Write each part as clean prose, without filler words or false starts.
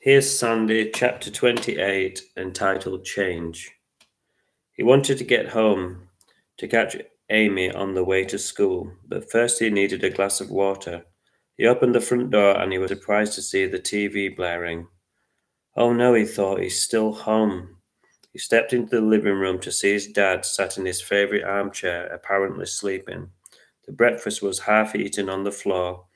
Here's Sunday, chapter 28, entitled Change. He wanted to get home to catch Amy on the way to school, but first he needed a glass of water. He opened the front door and he was surprised to see the TV blaring. Oh no, he thought, he's still home. He stepped into the living room to see his dad sat in his favourite armchair, apparently sleeping. The breakfast was half eaten on the floor.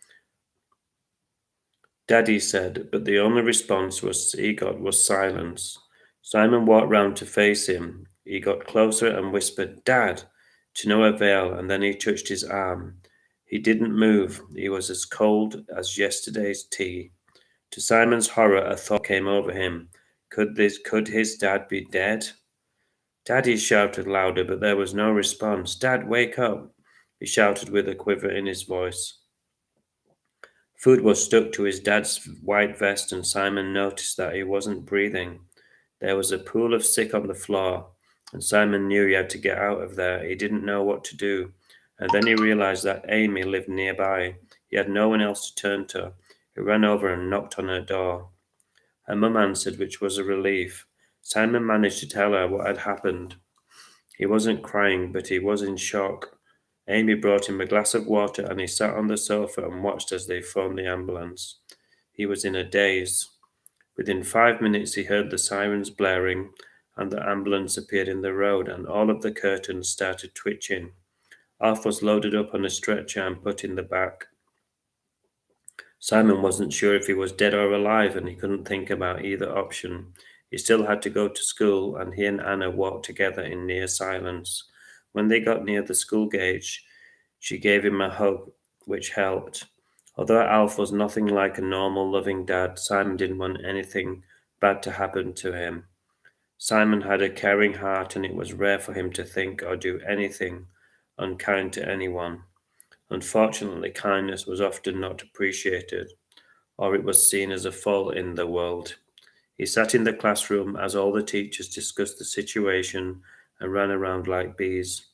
Daddy said, but the only response he got was silence. Simon walked round to face him. He got closer and whispered, Dad, to no avail, and then he touched his arm. He didn't move. He was as cold as yesterday's tea. To Simon's horror, a thought came over him. Could his dad be dead? Daddy shouted louder, but there was no response. Dad, wake up, he shouted with a quiver in his voice. Food was stuck to his dad's white vest, and Simon noticed that he wasn't breathing. There was a pool of sick on the floor, and Simon knew he had to get out of there. He didn't know what to do. And then he realized that Amy lived nearby. He had no one else to turn to. He ran over and knocked on her door. Her mum answered, which was a relief. Simon managed to tell her what had happened. He wasn't crying, but he was in shock. Amy brought him a glass of water and he sat on the sofa and watched as they phoned the ambulance. He was in a daze. Within 5 minutes, he heard the sirens blaring and the ambulance appeared in the road and all of the curtains started twitching. Alf was loaded up on a stretcher and put in the back. Simon wasn't sure if he was dead or alive and he couldn't think about either option. He still had to go to school and he and Anna walked together in near silence. When they got near the school gate, she gave him a hug, which helped. Although Alf was nothing like a normal, loving dad, Simon didn't want anything bad to happen to him. Simon had a caring heart, and it was rare for him to think or do anything unkind to anyone. Unfortunately, kindness was often not appreciated, or it was seen as a fault in the world. He sat in the classroom as all the teachers discussed the situation and ran around like bees.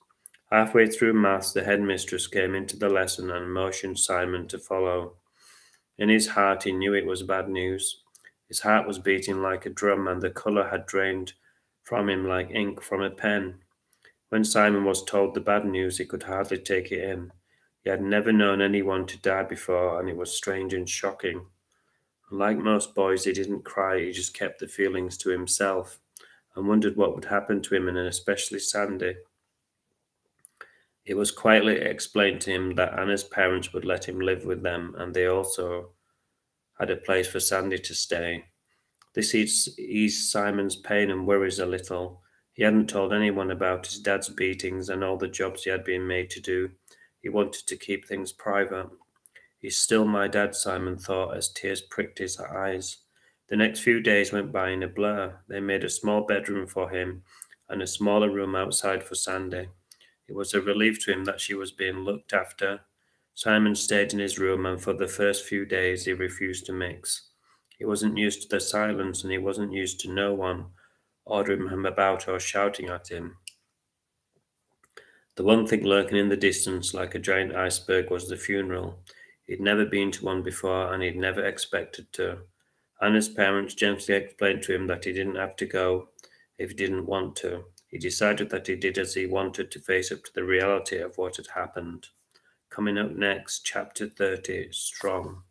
Halfway through maths, the headmistress came into the lesson and motioned Simon to follow. In his heart, he knew it was bad news. His heart was beating like a drum, and the colour had drained from him like ink from a pen. When Simon was told the bad news, he could hardly take it in. He had never known anyone to die before, and it was strange and shocking. Like most boys, he didn't cry, he just kept the feelings to himself and wondered what would happen to him, and especially Sandy. It was quietly explained to him that Anna's parents would let him live with them, and they also had a place for Sandy to stay. This eased Simon's pain and worries a little. He hadn't told anyone about his dad's beatings and all the jobs he had been made to do. He wanted to keep things private. He's still my dad, Simon thought as tears pricked his eyes. The next few days went by in a blur. They made a small bedroom for him and a smaller room outside for Sandy. It was a relief to him that she was being looked after. Simon stayed in his room, and for the first few days he refused to mix. He wasn't used to the silence, and he wasn't used to no one ordering him about or shouting at him. The one thing lurking in the distance like a giant iceberg was the funeral. He'd never been to one before, and he'd never expected to. Anna's parents gently explained to him that he didn't have to go if he didn't want to. He decided that he did as he wanted to face up to the reality of what had happened. Coming up next, chapter 30, Strong.